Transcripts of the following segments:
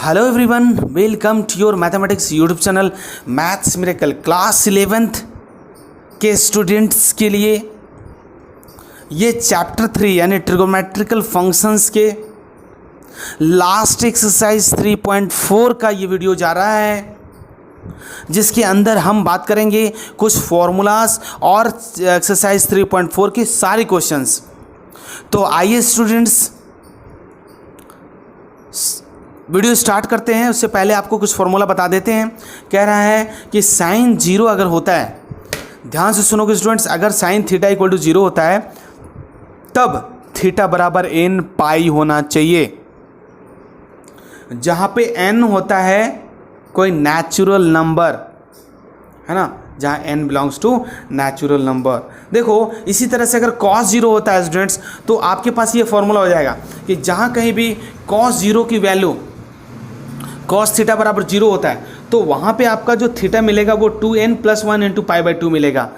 Hello everyone, welcome to your mathematics YouTube channel Maths Miracle. Class 11th के students के लिए ये chapter 3 यानी ट्रिगोनोमेट्रिकल फंक्शंस के लास्ट एक्सरसाइज 3.4 का ये वीडियो जा रहा है, जिसके अंदर हम बात करेंगे कुछ फॉर्मूलाज और एक्सरसाइज 3.4 के सारे क्वेश्चंस। तो आइए स्टूडेंट्स वीडियो स्टार्ट करते हैं। उससे पहले आपको कुछ फॉर्मूला बता देते हैं। कह रहा है कि साइन 0 अगर होता है, ध्यान से सुनोगे स्टूडेंट्स, अगर साइन थीटा इक्वल टू 0 होता है तब थीटा बराबर n पाई होना चाहिए। जहाँ पे n होता है कोई नेचुरल नंबर, है ना, जहाँ n belongs to natural number. देखो इसी तरह से अगर cos 0 होता है स्टूडेंट्स, तो आपके पास ये फॉर्मूला हो जाएगा कि जहाँ कहीं भी cos 0 की वैल्यू cos थीटा बराबर 0 होता है तो वहाँ पे आपका जो थीटा मिलेगा वो 2n + 1 × π/2 मिलेगा।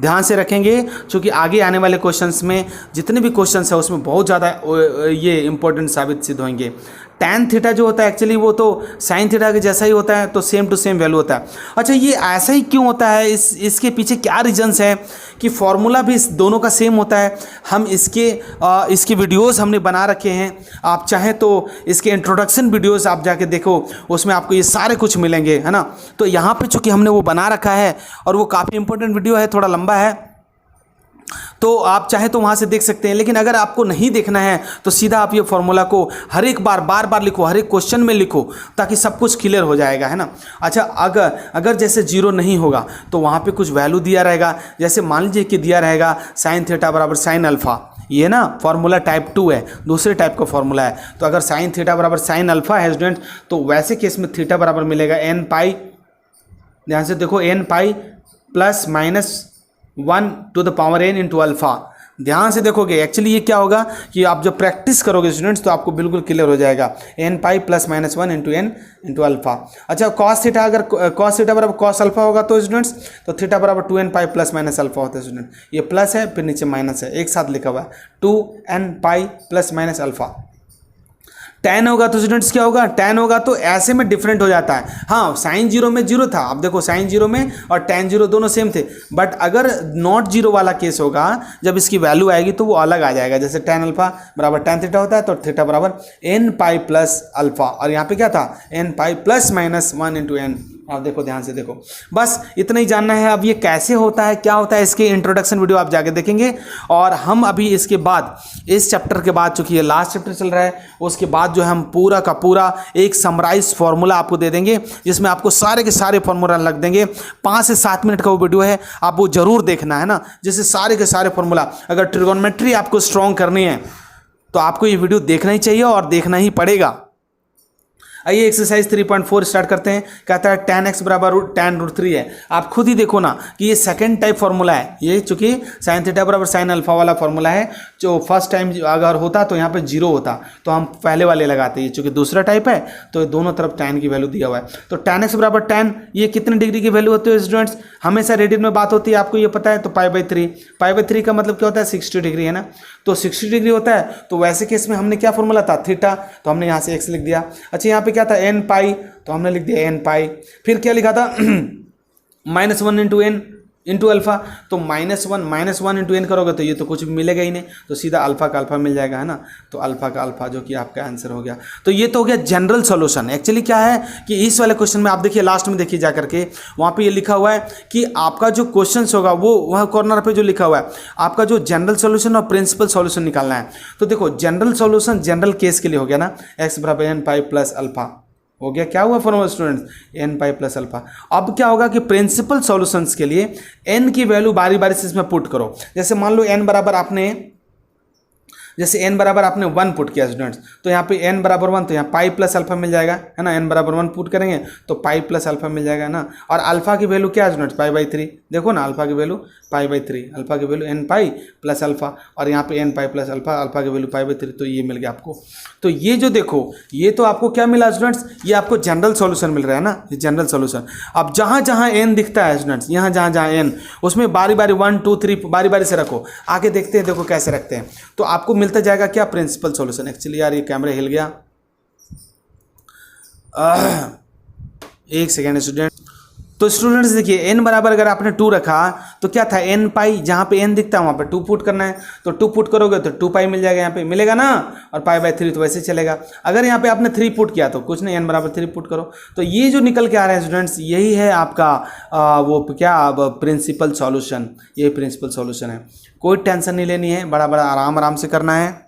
ध्यान से रखेंगे, क्योंकि आगे आने वाले क्वेश्चंस में जितने भी क्वेश्चंस है उसमें बहुत ज़्यादा ये इंपॉर्टेंट साबित सिद्ध होंगे। tan थीटा जो होता है एक्चुअली वो तो sin थीटा के जैसा ही होता है, तो सेम टू सेम वैल्यू होता है। अच्छा, ये ऐसा ही क्यों होता है, इसके पीछे क्या रीजंस है कि फॉर्मूला भी इस दोनों का सेम होता है। हम इसके वीडियोस हमने बना रखे हैं, आप चाहें तो इसके इंट्रोडक्शन वीडियोस आप जाके देखो, उसमें आपको ये सारे कुछ मिलेंगे, है ना। तो यहाँ पे चूँकि हमने वो बना रखा है और वो काफ़ी इंपॉर्टेंट वीडियो है, थोड़ा लंबा है, तो आप चाहे तो वहाँ से देख सकते हैं। लेकिन अगर आपको नहीं देखना है तो सीधा आप ये फॉर्मूला को हर एक बार बार लिखो, हर एक क्वेश्चन में लिखो, ताकि सब कुछ क्लियर हो जाएगा, है ना। अच्छा, अगर जैसे 0 नहीं होगा तो वहाँ पे कुछ वैल्यू दिया रहेगा। जैसे मान लीजिए कि दिया रहेगा साइन थीटा बराबर साइन अल्फ़ा, ये ना फॉर्मूला टाइप 2 है, दूसरे टाइप का फॉर्मूला है। तो अगर साइन थीटा बराबर साइन अल्फ़ा है स्टूडेंट, तो वैसे केस में थीटा बराबर मिलेगा n पाई, ध्यान से देखो, n pi ± 1 to the power n into alpha. ध्यान से देखोगे एक्चुअली ये क्या होगा कि आप जब प्रैक्टिस करोगे स्टूडेंट्स तो आपको बिल्कुल क्लियर हो जाएगा। n पाई ± 1 × n into अल्फ़ा। अच्छा, cos थीटा अगर cos थीटा बराबर cos अल्फ़ा होगा तो स्टूडेंट्स तो थीटा बराबर 2n पाई ± अल्फ़ा होता है स्टूडेंट। ये प्लस है फिर नीचे माइनस है, एक साथ लिखा हुआ है 2n पाई ± अल्फ़ा। tan होगा तो स्टूडेंट्स क्या होगा, tan होगा तो ऐसे में डिफरेंट हो जाता है। हाँ, साइन 0 में 0 था, अब देखो साइन 0 में और tan 0 दोनों सेम थे, बट अगर नॉट 0 वाला केस होगा, जब इसकी वैल्यू आएगी तो वो अलग आ जाएगा। जैसे tan अल्फ़ा बराबर tan थीटा होता है तो थीटा बराबर n पाई + अल्फ़ा, और यहाँ पे क्या था n पाई ± 1 × n। आप देखो, ध्यान से देखो, बस इतना ही जानना है। अब ये कैसे होता है, क्या होता है, इसके इंट्रोडक्शन वीडियो आप जाके देखेंगे। और हम अभी इसके बाद, इस चैप्टर के बाद, चूंकि ये लास्ट चैप्टर चल रहा है, उसके बाद जो है हम पूरा का पूरा एक समराइज फॉर्मूला आपको दे देंगे, जिसमें आपको सारे के सारे फॉर्मूला लग देंगे। 5 से 7 मिनट का वो वीडियो है, आप वो जरूर देखना, है ना। जैसे सारे के सारे फॉर्मूला, अगर ट्रिगोनोमेट्री आपको स्ट्रॉन्ग करनी है तो आपको ये वीडियो देखना ही चाहिए और देखना ही पड़ेगा। आइए एक्सरसाइज 3.4 स्टार्ट करते हैं। कहता है tan x बराबर tan√3 है। आप खुद ही देखो ना कि ये सेकंड टाइप फॉर्मूला है। ये चूंकि साइन थीटा बराबर साइन अल्फा वाला फॉर्मूला है, जो फर्स्ट टाइम अगर होता तो यहाँ पे 0 होता तो हम पहले वाले लगाते। ये चूंकि दूसरा टाइप है तो दोनों तरफ tan की वैल्यू दिया हुआ है। तो tan x बराबर tan, ये कितने डिग्री की वैल्यू होती है स्टूडेंट्स, हमेशा रेडियन में बात होती है, आपको ये पता है। तो π/3, π/3 का मतलब क्या होता है, 60 डिग्री, है ना। तो 60 डिग्री होता है, तो वैसे केस में हमने क्या फॉर्मूला था, थीटा, तो हमने यहाँ से x लिख दिया। अच्छा, यहाँ पे क्या था n पाई, तो हमने लिख दिया n पाई। फिर क्या लिखा था -1 × n इंटू अल्फ़ा, तो -1 × n करोगे तो ये तो कुछ भी मिलेगा ही नहीं, तो सीधा अल्फ़ा का अल्फ़ा मिल जाएगा, है ना। तो अल्फ़ा का अल्फ़ा जो कि आपका आंसर हो गया। तो ये तो हो गया जनरल सॉल्यूशन। एक्चुअली क्या है कि इस वाले क्वेश्चन में आप देखिए, लास्ट में देखिए जा करके, वहाँ पे ये लिखा हुआ है कि आपका जो क्वेश्चन होगा वो वहाँ कॉर्नर पे जो लिखा हुआ है, आपका जो जनरल सॉल्यूशन और प्रिंसिपल सॉल्यूशन निकालना है। तो देखो जनरल सॉल्यूशन जनरल केस के लिए हो गया ना, x बराबर n पाई + अल्फ़ा हो गया। क्या हुआ फॉर्मूला स्टूडेंट्स, n पाई + अल्फ़ा। अब क्या होगा कि प्रिंसिपल सॉल्यूशंस के लिए n की वैल्यू बारी बारी से इसमें पुट करो। जैसे मान लो n बराबर आपने 1 पुट किया स्टूडेंट्स, तो यहाँ पे n बराबर 1, तो यहाँ पाई + अल्फ़ा मिल जाएगा, है ना। n बराबर 1 पुट करेंगे तो पाई + अल्फ़ा मिल जाएगा ना। और अल्फ़ा की वैल्यू क्या है स्टूडेंट्स, π/3। देखो ना, अल्फ़ा की वैल्यू π/3, अल्फ़ा की वैल्यू n पाई + अल्फ़ा, और यहाँ पे n पाई + अल्फ़ा, अल्फ़ा की वैल्यू π/3, तो ये मिल गया आपको। तो ये जो देखो, ये तो आपको क्या मिला स्टूडेंट्स, ये आपको जनरल सॉल्यूशन मिल रहा है ना, ये जनरल सॉल्यूशन। अब जहाँ जहाँ n दिखता है स्टूडेंट्स, यहाँ जहाँ n, उसमें बारी बारी 1 2 3 बारी बारी से रखो। आगे देखते हैं, देखो कैसे रखते हैं, तो आपको मिलता जाएगा क्या, प्रिंसिपल सॉल्यूशन। एक्चुअली यार ये कैमरा हिल गया, एक सेकेंड स्टूडेंट। तो स्टूडेंट्स देखिए n बराबर अगर आपने 2 रखा तो क्या था n पाई, जहाँ पे n दिखता है वहाँ पे 2 पुट करना है, तो 2 पुट करोगे तो 2 पाई मिल जाएगा, यहाँ पे मिलेगा ना, और पाई बाय 3 तो वैसे चलेगा। अगर यहाँ पे आपने 3 पुट किया तो कुछ नहीं, n बराबर 3 पुट करो। तो ये जो निकल के आ रहा है स्टूडेंट्स, यही है आपका वो क्या प्रिंसिपल सॉल्यूशन, ये प्रिंसिपल सॉल्यूशन है। कोई टेंशन नहीं लेनी है, बड़ा बड़ा आराम आराम से करना है,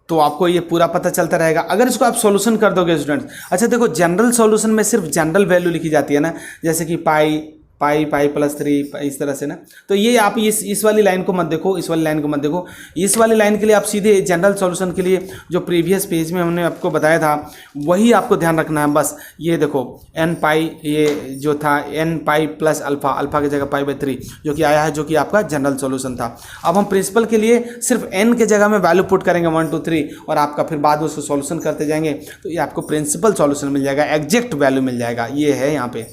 तो आपको ये पूरा पता चलता रहेगा अगर इसको आप सॉल्यूशन कर दोगे स्टूडेंट्स। अच्छा देखो, जनरल सॉल्यूशन में सिर्फ जनरल वैल्यू लिखी जाती है ना, जैसे कि पाई पाई पाई प्लस 3 इस तरह से ना, तो ये आप इस वाली लाइन को मत देखो, इस वाली लाइन को मत देखो। इस वाली लाइन के लिए आप सीधे जनरल सॉल्यूशन के लिए जो प्रीवियस पेज में हमने आपको बताया था वही आपको ध्यान रखना है बस। ये देखो n पाई, ये जो था n pi plus alpha, alpha की जगह पाई बाई 3 जो कि आया है, जो कि आपका जनरल सॉल्यूशन था। अब हम प्रिंसिपल के लिए सिर्फ n के जगह में वैल्यू पुट करेंगे 1 2 3, और आपका फिर बाद में उसको सॉल्यूशन करते जाएंगे, तो ये आपको प्रिंसिपल सॉल्यूशन मिल जाएगा, एग्जैक्ट वैल्यू मिल जाएगा, ये है यहाँ पे।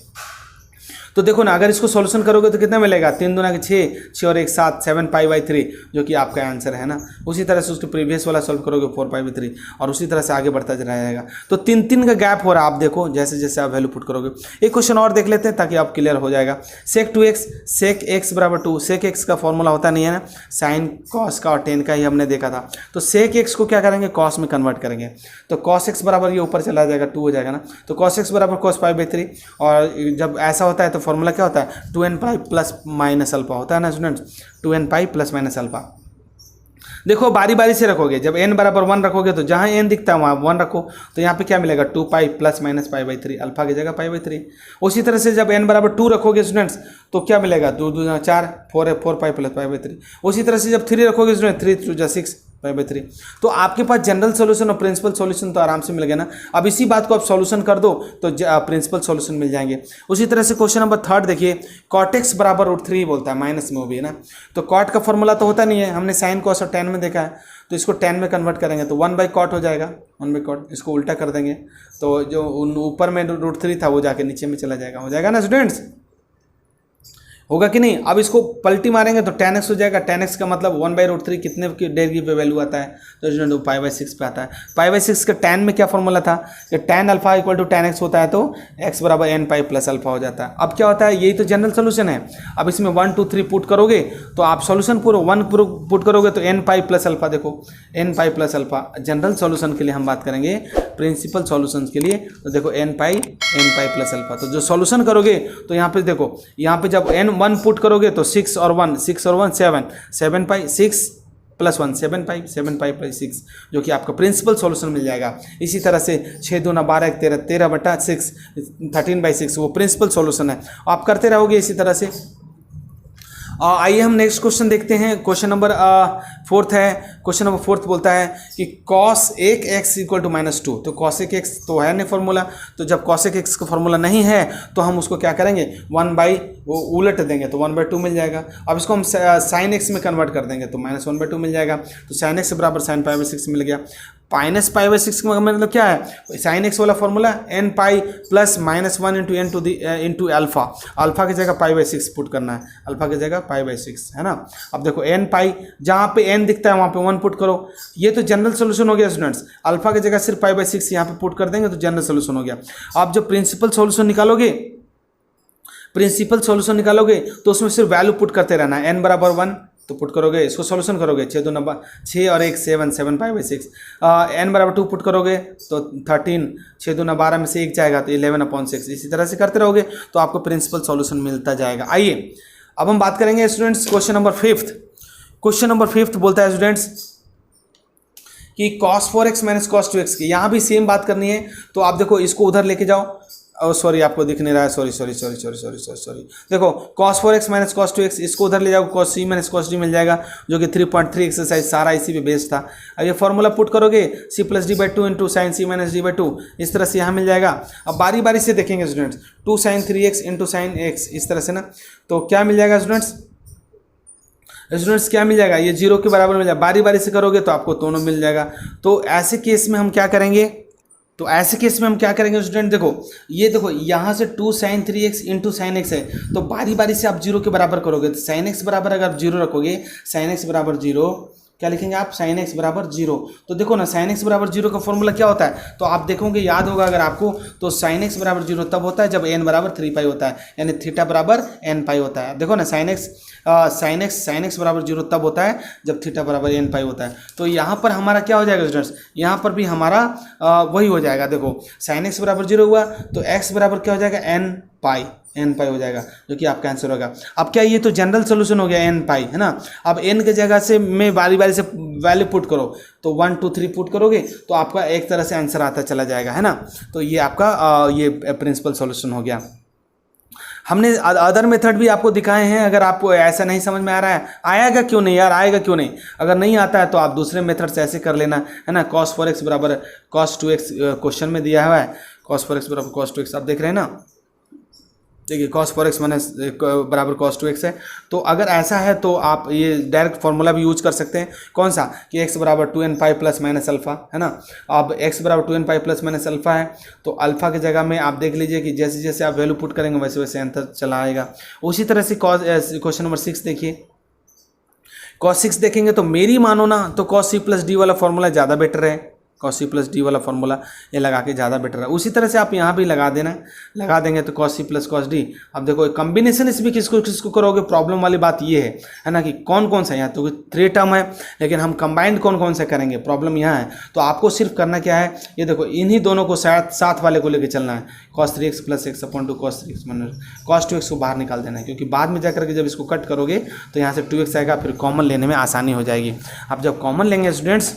तो देखो ना, अगर इसको सॉल्यूशन करोगे तो कितना मिलेगा, 3 दूना के 6, 6 और 1 7, 7 पाई बाई 3 जो कि आपका आंसर है ना। उसी तरह से उसके प्रीवियस वाला सॉल्व करोगे 4 पाई बाई 3, और उसी तरह से आगे बढ़ता जाएगा। तो 3 का गैप हो रहा है, आप देखो जैसे जैसे आप वैल्यू पुट करोगे। एक क्वेश्चन और देख लेते हैं ताकि आप क्लियर हो जाएगा। सेक 2x, सेक x बराबर 2, सेक x का फॉर्मूला होता नहीं है ना, साइन कॉस का और टेन का ही हमने देखा था। तो सेक x को क्या करेंगे, कॉस में कन्वर्ट करेंगे, तो कॉस x बराबर ये ऊपर चला जाएगा 2 हो जाएगा ना, तो कॉस x बराबर कॉस पाई बाई 3। और जब ऐसा होता है तो फॉर्मूला क्या होता है, 2n pi plus minus alpha होता है ना students, 2n pi plus minus alpha. देखो बारी बारी से रखोगे, जब n बराबर 1 रखोगे तो जहाँ n दिखता है वहाँ 1 रखो, तो यहाँ पे क्या मिलेगा, 2 pi plus minus pi by 3, alpha की जगह पाई बाई 3। उसी तरह से जब n बराबर 2 रखोगे स्टूडेंट्स तो क्या मिलेगा, 2 2 4, 4 पाई प्लस पाई बाई 3। उसी तरह से जब 3 रखोगे स्टूडेंट, 3 2 6 पाई बाई 3। तो आपके पास जनरल सॉल्यूशन और प्रिंसिपल सॉल्यूशन तो आराम से मिल गया ना। अब इसी बात को आप सॉल्यूशन कर दो तो प्रिंसिपल सॉल्यूशन मिल जाएंगे। उसी तरह से क्वेश्चन नंबर 3 देखिए, कॉट एक्स बराबर √3 बोलता है, माइनस में वो भी है ना। तो कॉट का फॉर्मूला तो होता नहीं है, हमने साइन कॉस और टेन में देखा है, तो इसको 10 में कन्वर्ट करेंगे तो 1 बाई कॉट हो जाएगा, 1 बाई कॉट। इसको उल्टा कर देंगे तो जो ऊपर में √3 था वो जाके नीचे में चला जाएगा, हो जाएगा ना स्टूडेंट्स, होगा कि नहीं। अब इसको पलटी मारेंगे तो tan x हो जाएगा, tan x का मतलब 1 बाई √3 कितने की डेरिवेटिव पे वैल्यू आता है, तो स्टूडेंट पाई बाई 6 पे आता है। पाई बाई 6 का tan में क्या फॉर्मूला था कि tan alpha equal to tan x होता है, तो x बराबर n पाई प्लस अल्फा हो जाता है। अब क्या होता है, यही तो जनरल सोल्यूशन है। अब इसमें 1 2 3 पुट करोगे तो आप सोल्यूशन पूरा 1 पुट करोगे तो n पाई प्लस अल्फा, देखो n pi plus alpha. General solution के लिए हम बात करेंगे, प्रिंसिपल सोल्यूशन के लिए तो देखो n पाई प्लस अल्फा। तो जो सोल्यूशन करोगे तो यहाँ पे देखो, यहाँ पे जब n 1 पुट करोगे तो 6 और 1 7, 7 पाई 6 प्लस 1 7 पाई, 7 पाई प्लस 6 जो कि आपका प्रिंसिपल सॉल्यूशन मिल जाएगा। इसी तरह से 6 2 12 13, 13 बटा 6 13/6 वो प्रिंसिपल सॉल्यूशन है। आप करते रहोगे इसी तरह से। आइए हम नेक्स्ट क्वेश्चन देखते हैं। क्वेश्चन नंबर 4 है। क्वेश्चन नंबर 4 बोलता है कि cos 1x इक्वल टू -2। तो cos 1x तो है नहीं फॉर्मूला, तो जब cos 1x का फॉर्मूला नहीं है तो हम उसको क्या करेंगे, 1 बाई वो उलट देंगे तो 1/2 मिल जाएगा। अब इसको हम sin x में कन्वर्ट कर देंगे तो -1/2 मिल जाएगा। तो sin x बराबर sin पाई बाई 6 मिल गया। -π/6 का मतलब क्या है, sin x वाला formula n pi plus -1 into alpha, alpha की जगह π/6 पुट करना है, अल्फा की जगह π/6 है ना। अब देखो n पाई, जहाँ पे n दिखता है वहाँ पे 1 पुट करो, ये तो जनरल सोल्यूशन हो गया स्टूडेंट्स। अल्फा की जगह सिर्फ π/6 यहाँ पे पुट कर देंगे तो जनरल सोल्यूशन हो गया। आप जब प्रिंसिपल सोल्यूशन निकालोगे, प्रिंसिपल सोल्यूशन निकालोगे तो उसमें सिर्फ वैल्यू पुट करते रहना है। n बराबर 1 तो पुट करोगे, इसको सॉल्यूशन करोगे, 6 2 9 6 और 1 7, 7 π/6। n बराबर 2 पुट करोगे तो 13, 6 2 12 में से 1 जाएगा तो 11/6। इसी तरह से करते रहोगे तो आपको प्रिंसिपल सॉल्यूशन मिलता जाएगा। आइए अब हम बात करेंगे students question number 5। Question number 5 बोलता है स्टूडेंट्स कि cos 4x minus cos 2x की, यहाँ भी सेम बात करनी है। तो आप देखो इसको उधर लेके जाओ, सॉरी आपको दिख नहीं रहा है, सॉरी। देखो cos 4x minus cos 2x, इसको उधर ले जाओ, cos c minus cos d मिल जाएगा, जो कि 3.3 एक्सरसाइज सारा इसी पे बेस्ड था। अब ये फॉर्मूला पुट करोगे c plus d/2 into sine c minus d/2, इस तरह से यहाँ मिल जाएगा। अब बारी बारी से देखेंगे students, 2 sin 3x into sine x, इस तरह से ना, तो क्या मिल जाएगा स्टूडेंट्स क्या मिल जाएगा, ये 0 के बराबर मिल जाएगा। बारी बारी से करोगे तो आपको दोनों मिल जाएगा। तो ऐसे केस में हम क्या करेंगे, स्टूडेंट देखो, ये देखो यहाँ से 2 sin 3x into sine x है, तो बारी बारी से आप 0 के बराबर करोगे। तो साइन एक्स बराबर अगर आप 0 रखोगे, साइन एक्स बराबर 0 क्या लिखेंगे आप, साइन एक्स बराबर 0। तो देखो ना साइन एक्स बराबर 0 का फॉर्मूला क्या होता है, तो आप देखोगे याद होगा अगर आपको, तो साइन एक्स बराबर 0 तब होता है जब n बराबर 3 पाई होता है, यानी थीटा बराबर n पाई होता है। देखो ना साइन एक्स बराबर 0 तब होता है जब थीटा बराबर n पाई होता है। तो यहाँ पर हमारा क्या हो जाएगा स्टूडेंट्स, यहाँ पर भी हमारा वही हो जाएगा। देखो साइन एक्स बराबर 0 हुआ तो x बराबर क्या हो जाएगा, n पाई हो जाएगा, जो कि आपका आंसर होगा। अब क्या ये तो जनरल सोल्यूशन हो गया n पाई, है ना। अब n के जगह से मैं बारी बारी से वैल्यू पुट करो, तो 1 2 3 पुट करोगे तो आपका एक तरह से आंसर आता चला जाएगा, है ना। तो ये आपका ये प्रिंसिपल सॉल्यूशन हो गया। हमने अदर मेथड भी आपको दिखाए हैं, अगर आपको ऐसा नहीं समझ में आ रहा है, आएगा क्यों नहीं यार, आएगा क्यों नहीं, अगर नहीं आता है तो आप दूसरे मेथड से ऐसे कर लेना, है ना। cos 4x बराबर cos 2x क्वेश्चन में दिया हुआ है, cos 4x बराबर cos 2x, आप देख रहे हैं ना, देखिए cos 4x माइनस बराबर cos 2x है। तो अगर ऐसा है तो आप ये डायरेक्ट फार्मूला भी यूज कर सकते हैं, कौन सा, कि x बराबर 2n pi plus minus alpha, है ना। अब x बराबर 2n pi plus minus alpha है, तो अल्फा की जगह में आप देख लीजिए कि जैसे जैसे आप वैल्यू पुट करेंगे वैसे वैसे आंसर चला आएगा। उसी तरह से क्वेश्चन नंबर 6 देखिए, cos 6 देखेंगे तो मेरी मानो ना तो cos c प्लस डी वाला फॉर्मूला ज़्यादा बेटर है, cos c प्लस डी वाला फॉर्मूला ये लगा के ज़्यादा बेटर है। उसी तरह से आप यहाँ भी लगा देना, लगा देंगे तो cos c plus cos d। अब देखो कॉम्बिनेशन इसमें किसको किसको करोगे, प्रॉब्लम वाली बात ये है ना, कि कौन कौन सा, यहाँ तो 3 टर्म है लेकिन हम कंबाइंड कौन कौन से करेंगे, प्रॉब्लम यहाँ है। तो आपको सिर्फ करना क्या है, ये देखो इन्हीं दोनों को साथ वाले को लेकर चलना है, cos 3x plus x upon 2 cos 3x minus cos 2x को बाहर निकाल देना है, क्योंकि बाद में जाकर के जब इसको कट करोगे तो यहाँ से 2x आएगा, फिर कॉमन लेने में आसानी हो जाएगी। अब जब कॉमन लेंगे स्टूडेंट्स,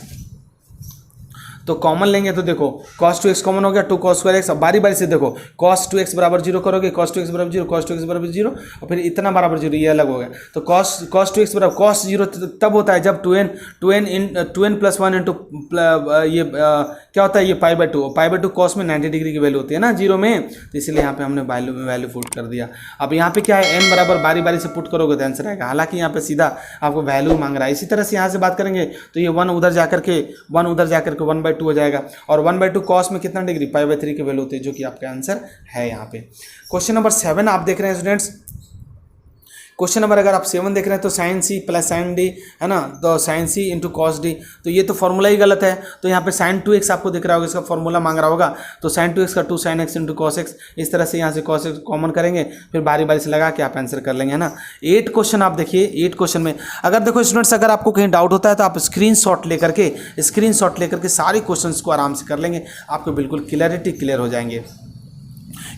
तो कॉमन लेंगे तो देखो cos 2x कॉमन हो गया, 2 cos 4x। अब बारी बारी से देखो cos 2x बराबर 0 करोगे, cos 2x बराबर 0, cos 2x बराबर 0, और फिर इतना बराबर 0, ये अलग हो गया। तो cos 2x बराबर cos 0 तब होता है जब 2n प्लस 1 इंटू ये क्या होता है, ये पाई2 cos में 90 डिग्री की वैल्यू होती है ना 0 में, तो इसलिए यहाँ पे हमने वैल्यू पुट कर दिया। अब यहाँ पे क्या है, n बराबर बारी बारी से पुट करोगे तो आंसर आएगा, हालांकि यहाँ पे सीधा आपको वैल्यू मांग रहा है। इसी तरह से यहाँ से बात करेंगे तो ये 1 उधर जाकर के 1/2 हो जाएगा, और 1/2 cos में कितना डिग्री, पाई/3 की वैल्यू होती है, जो कि आपका आंसर है यहाँ पे। क्वेश्चन नंबर 7 आप देख रहे हैं स्टूडेंट्स। क्वेश्चन नंबर अगर आप 7 देख रहे हैं तो sine C plus sine D, है ना, तो sine C into cos D, तो ये तो फॉर्मूला ही गलत है। तो यहाँ पे साइन 2x आपको दिख रहा होगा, इसका फॉर्मूला मांग रहा होगा, तो साइन 2x का 2 sin x into cos x, इस तरह से यहाँ से कॉस एक्स कॉमन करेंगे, फिर बारी बारी से लगा के आप आंसर कर लेंगे, है ना। 8 क्वेश्चन आप देखिए, 8 क्वेश्चन में अगर देखो स्टूडेंट्स, अगर आपको कहीं डाउट होता है तो आप स्क्रीनशॉट लेकर के सारे क्वेश्चन को आराम से कर लेंगे, आपको बिल्कुल क्लियर हो जाएंगे,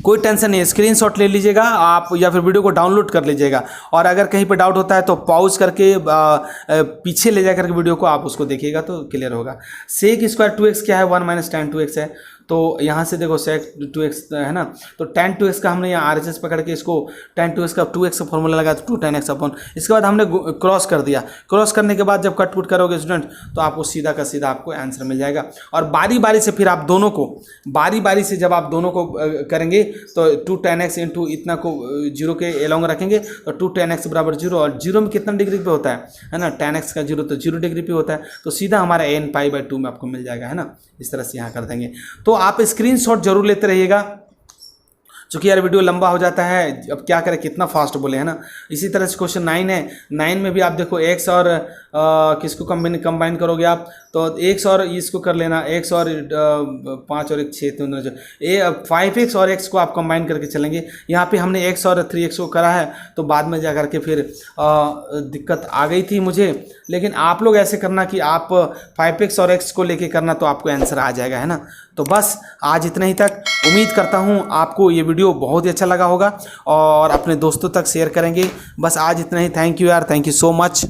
कोई टेंशन नहीं है। स्क्रीनशॉट ले लीजिएगा आप या फिर वीडियो को डाउनलोड कर लीजिएगा, और अगर कहीं पे डाउट होता है तो पॉज करके पीछे ले जा करके वीडियो को आप उसको देखिएगा तो क्लियर होगा। सेक स्क्वायर 2x क्या है, 1 माइनस tan 2x है, तो यहाँ से देखो sec 2x है ना, तो tan 2x का हमने यहाँ RHS पकड़ के इसको tan 2x का 2x का फॉर्मूला लगा तो 2 tan x अपॉन, इसके बाद हमने क्रॉस कर दिया। क्रॉस करने के बाद जब कट पुट करोगे स्टूडेंट तो आपको सीधा का सीधा आपको आंसर मिल जाएगा। और बारी बारी से फिर आप दोनों को जब आप दोनों को करेंगे तो 2 tan x इंटू इतना को 0 के एलोंग रखेंगे तो 2 tan x बराबर 0, और 0 में कितना डिग्री पे होता है ना, tan x का 0 तो 0 डिग्री पे होता है, तो सीधा हमारा n पाई/2 में आपको मिल जाएगा, है ना। इस तरह से यहाँ कर देंगे। तो आप स्क्रीनशॉट जरूर लेते रहिएगा, चूँकि यार वीडियो लंबा हो जाता है, अब क्या करें, कितना फास्ट बोले, है ना। इसी तरह से क्वेश्चन 9 है, 9 में भी आप देखो x और किसको कंबाइन करोगे आप, तो x और इसको कर लेना, x और 5 और 1 6 तो 5x और x को आप कंबाइन करके चलेंगे। यहाँ पे हमने x और 3x को करा है, तो बाद में जा कर के फिर दिक्कत आ गई थी मुझे, लेकिन आप लोग ऐसे करना कि आप 5x और x को लेके करना, तो आपको आंसर आ जाएगा, है ना। तो बस आज इतना ही तक, उम्मीद करता हूँ आपको ये वीडियो बहुत ही अच्छा लगा होगा और अपने दोस्तों तक शेयर करेंगे। बस आज इतना ही, थैंक यू यार, थैंक यू सो मच।